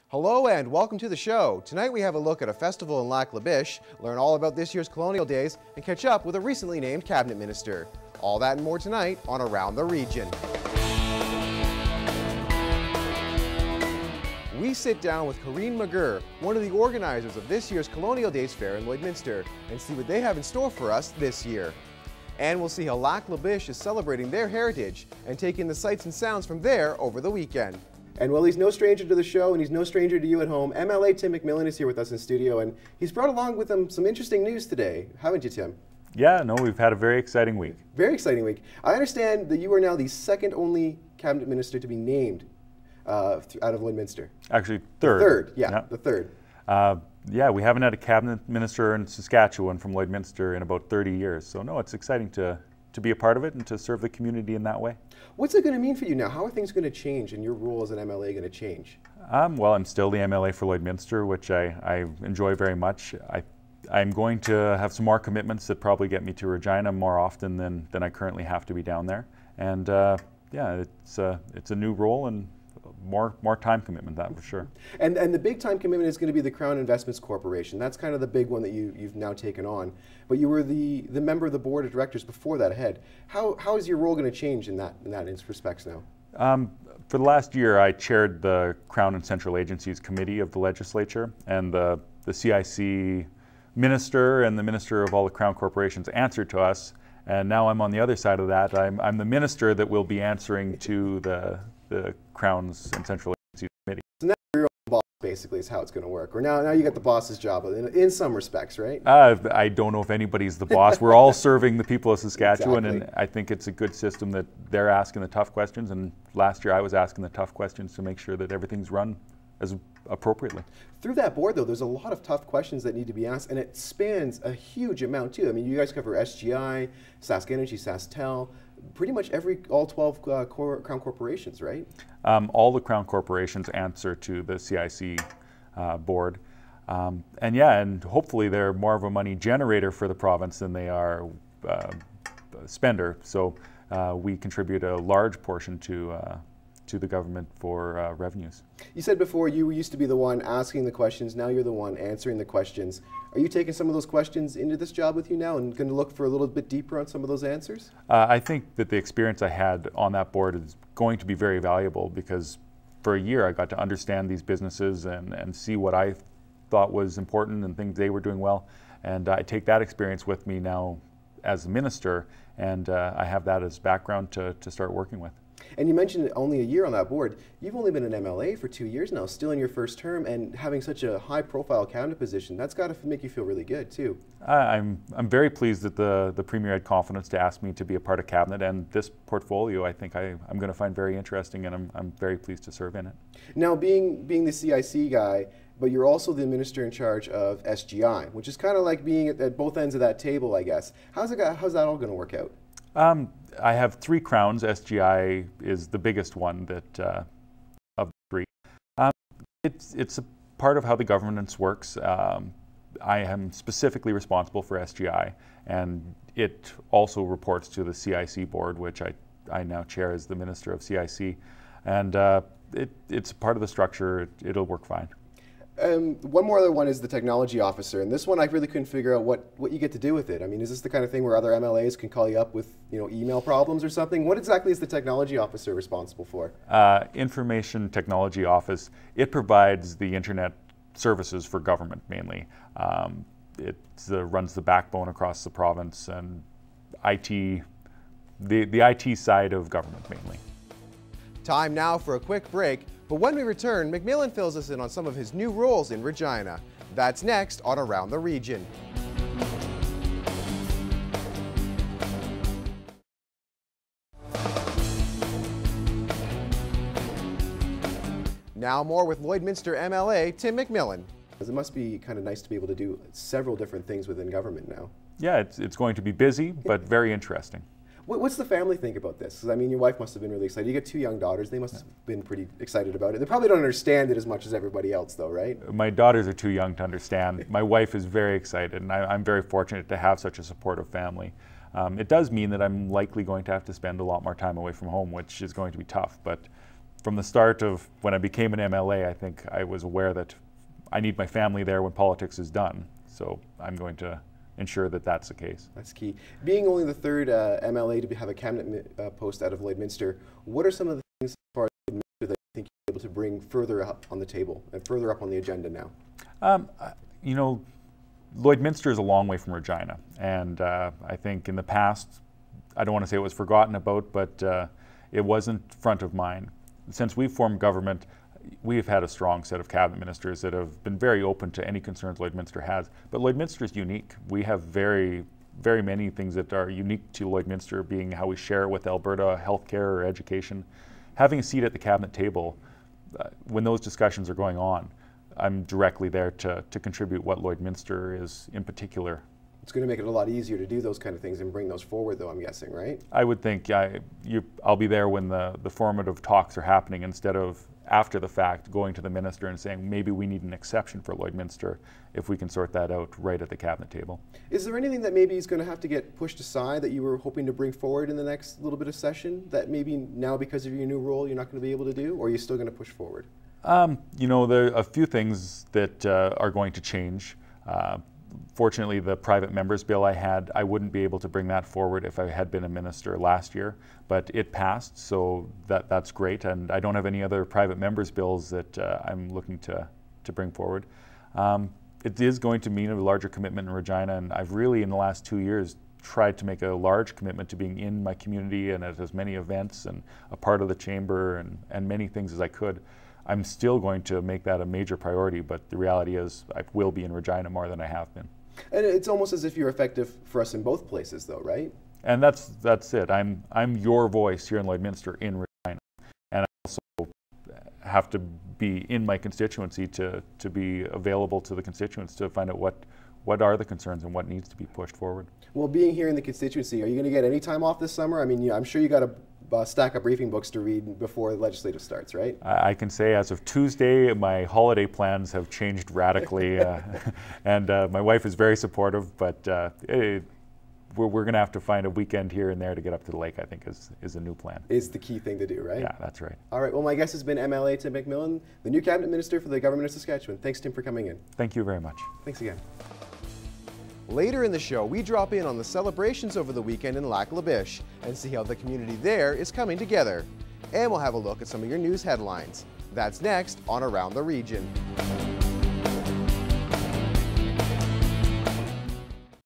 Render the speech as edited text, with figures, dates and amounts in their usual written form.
Hello and welcome to the show. Tonight we have a look at a festival in Lac La Biche, learn all about this year's Colonial Days, and catch up with a recently named cabinet minister. All that and more tonight on Around the Region. We sit down with Corinne McGurr, one of the organizers of this year's Colonial Days Fair in Lloydminster, and see what they have in store for us this year. And we'll see how Lac La Biche is celebrating their heritage and taking the sights and sounds from there over the weekend. And well, he's no stranger to the show, and he's no stranger to you at home. MLA Tim McMillan is here with us in studio, and he's brought along with him some interesting news today. Haven't you, Tim? Yeah, no, we've had a very exciting week. Very exciting week. I understand that you are now the second only cabinet minister to be named out of Lloydminster. Actually, third. The third. Yeah, we haven't had a cabinet minister in Saskatchewan from Lloydminster in about 30 years. So no, it's exciting to be a part of it and to serve the community in that way. What's it going to mean for you now? How are things going to change and your role as an MLA going to change? Well, I'm still the MLA for Lloydminster, which I enjoy very much. I'm going to have some more commitments that probably get me to Regina more often than I currently have to be down there. And yeah, it's a new role and more time commitment, that for sure. And the big time commitment is going to be the Crown Investments Corporation. That's kind of the big one that you've now taken on. But you were the member of the board of directors before that ahead. How is your role going to change in that respects now? For the last year, I chaired the Crown and Central Agencies Committee of the Legislature, and the CIC minister and the minister of all the Crown corporations answered to us. And now I'm on the other side of that. I'm the minister that will be answering to the Crown's and Central Agencies Committee. So now you're your own boss, basically, is how it's going to work. Or now you got the boss's job in some respects, right? I don't know if anybody's the boss. We're all serving the people of Saskatchewan, Exactly. And I think it's a good system that they're asking the tough questions. And last year I was asking the tough questions to make sure that everything's run as appropriately. Through that board, though, there's a lot of tough questions that need to be asked, and it spans a huge amount, too. I mean, you guys cover SGI, Sask Energy, SaskTel, pretty much all 12 Crown corporations, right? All the Crown corporations answer to the CIC board. And yeah, and hopefully they're more of a money generator for the province than they are a spender. So we contribute a large portion to the government for revenues. You said before you used to be the one asking the questions, now you're the one answering the questions. Are you taking some of those questions into this job with you now and going to look for a little bit deeper on some of those answers? I think that the experience I had on that board is going to be very valuable because for a year I got to understand these businesses and see what I thought was important and things they were doing well. And I take that experience with me now as a minister, and I have that as background to start working with. And you mentioned only a year on that board. You've only been an MLA for 2 years now, still in your first term, and having such a high-profile cabinet position, that's got to make you feel really good, too. I'm very pleased that the Premier had confidence to ask me to be a part of cabinet, and this portfolio I think I'm going to find very interesting, and I'm very pleased to serve in it. Now, being the CIC guy, but you're also the minister in charge of SGI, which is kind of like being at both ends of that table, I guess. How's that all going to work out? I have 3 crowns. SGI is the biggest one that of the 3. It's a part of how the governance works. I am specifically responsible for SGI, and it also reports to the CIC board, which I now chair as the minister of CIC, and it's part of the structure. It'll work fine. One more other one is the technology officer, and this one I really couldn't figure out what you get to do with it. I mean, is this the kind of thing where other MLAs can call you up with email problems or something? What exactly is the technology officer responsible for? Information Technology Office. It provides the internet services for government mainly. It runs the backbone across the province and IT, the IT side of government mainly. Time now for a quick break. But when we return, McMillan fills us in on some of his new roles in Regina. That's next on Around the Region. Now more with Lloydminster MLA Tim McMillan. It must be kind of nice to be able to do several different things within government now. Yeah, it's going to be busy, but very interesting. What's the family think about this? 'Cause, I mean, your wife must have been really excited. You got 2 young daughters. They must have been pretty excited about it. They probably don't understand it as much as everybody else, though, right? My daughters are too young to understand. My wife is very excited, and I'm very fortunate to have such a supportive family. It does mean that I'm likely going to have to spend a lot more time away from home, which is going to be tough, but from the start of when I became an MLA, I think I was aware that I need my family there when politics is done. So I'm going to ensure that that's the case. That's key. Being only the third MLA to have a cabinet post out of Lloydminster, what are some of the things as far as Lloydminster that you think you're able to bring further up on the table and further up on the agenda now? You know, Lloydminster is a long way from Regina, and I think in the past, I don't want to say it was forgotten about, but it wasn't front of mind. Since we've formed government, we've had a strong set of cabinet ministers that have been very open to any concerns Lloydminster has. But Lloydminster is unique. We have very many things that are unique to Lloydminster, being how we share with Alberta healthcare or education. Having a seat at the cabinet table, when those discussions are going on, I'm directly there to contribute what Lloydminster is in particular. It's going to make it a lot easier to do those kind of things and bring those forward, though, I'm guessing, right? I would think I'll be there when the formative talks are happening, instead of after the fact going to the minister and saying maybe we need an exception for Lloydminster if we can sort that out right at the cabinet table. Is there anything that maybe is going to have to get pushed aside that you were hoping to bring forward in the next little bit of session that maybe now because of your new role you're not going to be able to do, or are you still going to push forward? You know, there are a few things that are going to change. Fortunately, the private members bill I wouldn't be able to bring that forward if I had been a minister last year, but it passed, so that's great, and I don't have any other private members bills that I'm looking to bring forward. It is going to mean a larger commitment in Regina, and I've really, in the last 2 years, tried to make a large commitment to being in my community and at as many events and a part of the chamber and many things as I could. I'm still going to make that a major priority, but the reality is I will be in Regina more than I have been. And it's almost as if you're effective for us in both places, though, right? And that's it. I'm your voice here in Lloydminster in Regina, and I also have to be in my constituency to be available to the constituents to find out what are the concerns and what needs to be pushed forward. Well, being here in the constituency, are you going to get any time off this summer? I mean, I'm sure you got a stack of briefing books to read before the legislative starts, right? I can say as of Tuesday, my holiday plans have changed radically, and my wife is very supportive, but we're going to have to find a weekend here and there to get up to the lake, I think is a new plan. Is the key thing to do, right? Yeah, that's right. All right, well, my guest has been MLA Tim McMillan, the new cabinet minister for the government of Saskatchewan. Thanks, Tim, for coming in. Thank you very much. Thanks again. Later in the show, we drop in on the celebrations over the weekend in Lac La Biche and see how the community there is coming together. And we'll have a look at some of your news headlines. That's next on Around the Region.